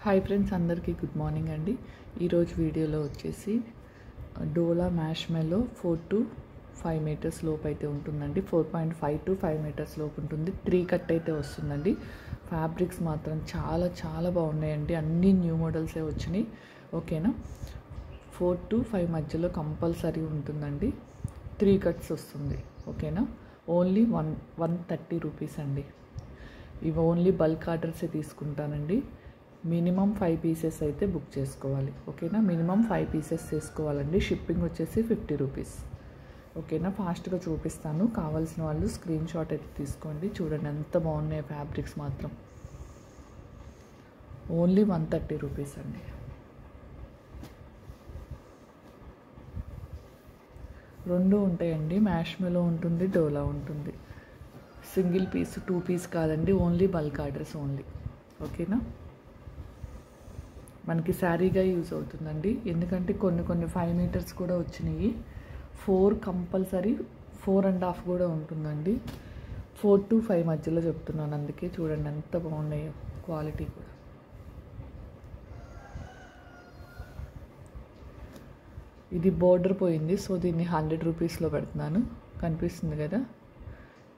Hi friends, అందరికీ good morning అండి. ఈరోజు వీడియోలో వచ్చేసి డోలా మ్యాష్ మెలో 4 to 5 మీటర్స్ లోపు అయితే ఉంటుందండి. 4.5 to 5 మీటర్స్ లోపు ఉంటుంది. 3 కట్ అయితే వస్తుందండి. ఫ్యాబ్రిక్స్ మాత్రం చాలా చాలా బాగున్నాయండి. అన్ని న్యూ మోడల్సే వచ్చినాయి. ఓకేనా, 4 to 5 మధ్యలో కంపల్సరీ ఉంటుందండి. 3 కట్స్ వస్తుంది. ఓకేనా, ఓన్లీ 130 రూపీస్ అండి. ఇవి ఓన్లీ బల్క్ ఆర్డర్సే తీసుకుంటానండి. మినిమం 5 పీసెస్ అయితే బుక్ చేసుకోవాలి. ఓకేనా, మినిమం 5 పీసెస్ తీసుకోవాలండి. షిప్పింగ్ వచ్చేసి 50 రూపీస్. ఓకేనా, ఫాస్ట్గా చూపిస్తాను. కావాల్సిన వాళ్ళు స్క్రీన్ షాట్ అయితే తీసుకోండి. చూడండి ఎంత బాగున్నాయి ఫ్యాబ్రిక్స్ మాత్రం. ఓన్లీ 130 రూపీస్ అండి. రెండు ఉంటాయండి. మ్యాష్ మెలో ఉంటుంది, డోలా ఉంటుంది. సింగిల్ పీస్ 2 పీస్ కాదండి, ఓన్లీ బల్క్ ఆర్డర్స్ ఓన్లీ. ఓకేనా, మనకి శారీగా యూజ్ అవుతుందండి. ఎందుకంటే కొన్ని 5 మీటర్స్ కూడా వచ్చినాయి. 4 కంపల్సరీ, 4.5 కూడా ఉంటుందండి. 4 to 5 మధ్యలో చెప్తున్నాను, అందుకే చూడండి ఎంత బాగున్నాయో క్వాలిటీ కూడా. ఇది బోర్డర్ పోయింది, సో దీన్ని 100 రూపీస్లో పెడుతున్నాను. కనిపిస్తుంది కదా,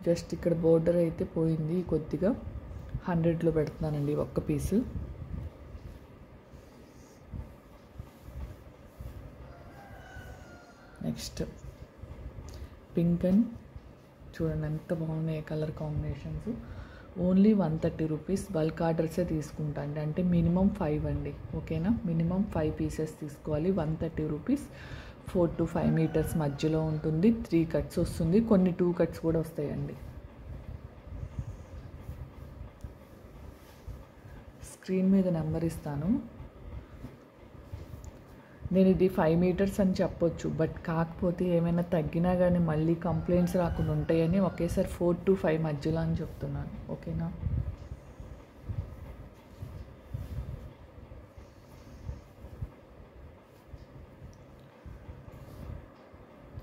జస్ట్ ఇక్కడ బోర్డర్ అయితే పోయింది కొద్దిగా. 100లో పెడుతున్నానండి ఒక్క పీసు. నెక్స్ట్ పింక్ అండ్ చూడండి ఎంత బాగున్నాయి colour combinations. Only 130 rupees. Bulk ఆర్డర్సే తీసుకుంటా అండి, అంటే మినిమం 5 అండి. ఓకేనా, మినిమం 5 పీసెస్ తీసుకోవాలి. 130 రూపీస్. 4 to 5 మీటర్స్ మధ్యలో ఉంటుంది. 3 కట్స్ వస్తుంది, కొన్ని 2 కట్స్ కూడా వస్తాయండి. స్క్రీన్ మీద నెంబర్ ఇస్తాను. నేను ఇది 5 మీటర్స్ అని చెప్పొచ్చు, బట్ కాకపోతే ఏమైనా తగ్గినా కానీ మళ్ళీ కంప్లైంట్స్ రాకుండా ఉంటాయని ఒకేసారి 4 to 5 మధ్యలో అని చెప్తున్నాను. ఓకేనా,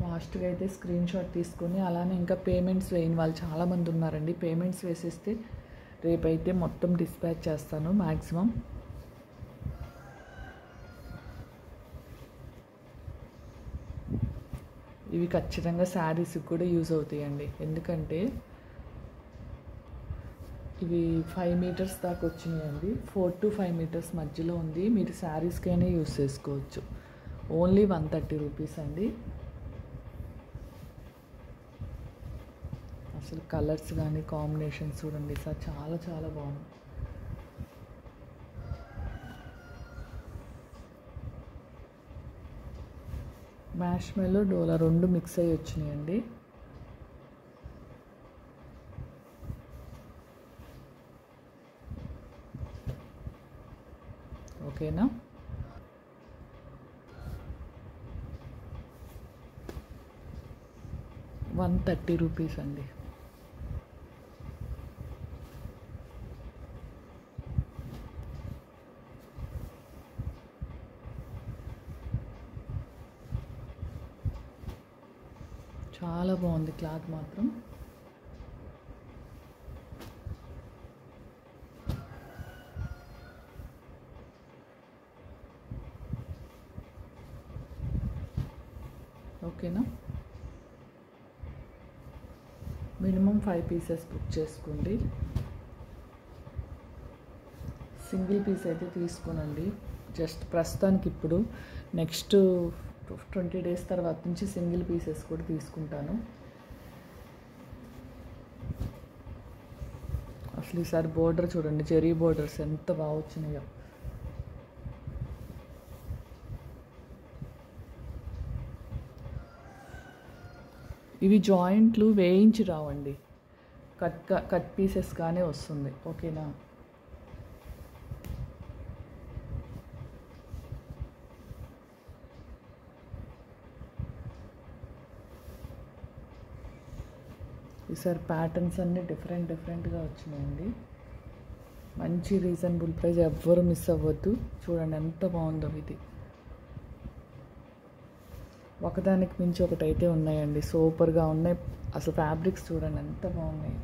ఫాస్ట్గా అయితే స్క్రీన్ షాట్ తీసుకొని, అలానే ఇంకా పేమెంట్స్ వేయని వాళ్ళు చాలామంది ఉన్నారండి. పేమెంట్స్ వేసేస్తే రేపైతే మొత్తం డిస్పాచ్ చేస్తాను మ్యాక్సిమం. ఇవి ఖచ్చితంగా శారీస్కి కూడా యూజ్ అవుతాయండి. ఎందుకంటే ఇవి 5 మీటర్స్ దాకా వచ్చినాయండి. 4 to 5 మీటర్స్ మధ్యలో ఉంది. మీరు శారీస్కైనా యూజ్ చేసుకోవచ్చు. ఓన్లీ 130 రూపీస్ అండి. అసలు కలర్స్ కానీ కాంబినేషన్స్ చూడండి సార్, చాలా చాలా బాగుంది. మ్యాష్ మెలో డోలా రెండు మిక్స్ అయ్యి వచ్చినాయండి. ఓకేనా, ₹130 రూపీస్ అండి. చాలా బాగుంది క్లాత్ మాత్రం. ఓకేనా, మినిమం 5 పీసెస్ బుక్ చేసుకోండి. సింగిల్ పీస్ అయితే తీసుకోనండి. జస్ట్ ప్రస్తుతానికి ఇప్పుడు నెక్స్ట్ 20 డేస్ తర్వాత నుంచి సింగిల్ పీసెస్ కూడా తీసుకుంటాను. అసలు ఈసారి బోర్డర్ చూడండి, జెరీ బోర్డర్స్ ఎంత బాగా వచ్చినాయో. ఇవి జాయింట్లు వేయించి రావండి, కట్ పీసెస్గానే వస్తుంది. ఓకేనా, ఈసారి ప్యాటర్న్స్ అన్నీ డిఫరెంట్గా వచ్చినాయండి. మంచి రీజనబుల్ ప్రైస్, ఎవ్వరు మిస్ అవ్వద్దు. చూడండి ఎంత బాగుందో ఇది. ఒకదానికి మించి ఒకటైతే ఉన్నాయండి, సూపర్గా ఉన్నాయి. అసలు ఫ్యాబ్రిక్స్ చూడండి ఎంత బాగున్నాయి.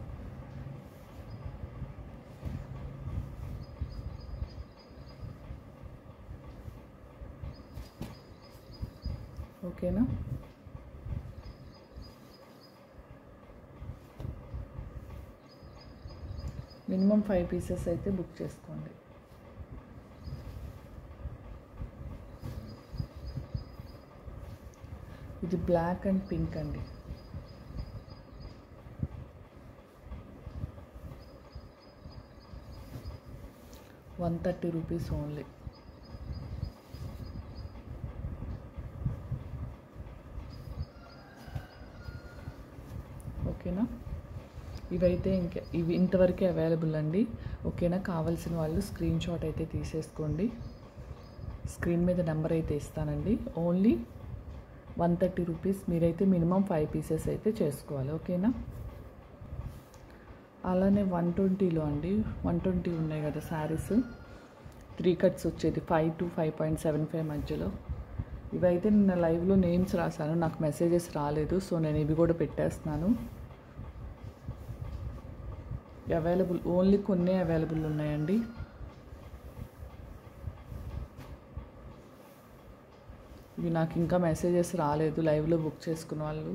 ఓకేనా. మినిమం 5 పీసెస్ అయితే బుక్ చేసుకోండి. ఇది బ్లాక్ అండ్ పింక్ అండి. ₹130 ఓన్లీ. ఓకేనా. ఇవైతే ఇవి ఇంతవరకే అవైలబుల్ అండి. ఓకేనా. కావాల్సిన వాళ్ళు స్క్రీన్ షాట్ అయితే తీసేసుకోండి. స్క్రీన్ మీద నెంబర్ అయితే ఇస్తానండి. ఓన్లీ ₹130. మీరైతే మినిమం 5 పీసెస్ అయితే చేసుకోవాలి. ఓకేనా. అలానే 120లో అండి 120 ఉన్నాయి కదా శారీస్, 3 కట్స్ వచ్చేది 5 to 5.75 మధ్యలో. ఇవైతే నిన్న లైవ్లో నేమ్స్ రాశాను, నాకు మెసేజెస్ రాలేదు, సో నేను ఇవి కూడా పెట్టేస్తున్నాను. అవైలబుల్ ఓన్లీ కొన్ని అవైలబుల్ ఉన్నాయండి. ఇవి నాకు ఇంకా మెసేజెస్ రాలేదు లైవ్లో బుక్ చేసుకున్న వాళ్ళు,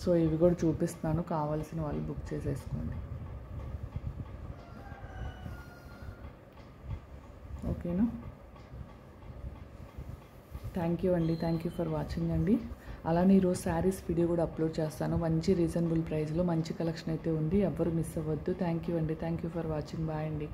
సో ఇవి కూడా చూపిస్తున్నాను. కావాల్సిన వాళ్ళు బుక్ చేసేసుకోండి. ఓకేనా. థ్యాంక్ యూ అండి. థ్యాంక్ యూ ఫర్ వాచింగ్ అండి. అలానే ఈరోజు శారీస్ వీడియో కూడా అప్లోడ్ చేస్తాను. మంచి రీజనబుల్ ప్రైస్లో మంచి కలెక్షన్ అయితే ఉంది, ఎవ్వరు మిస్ అవ్వద్దు. థ్యాంక్ యూ అండి. Thank you for watching. Bye అండి.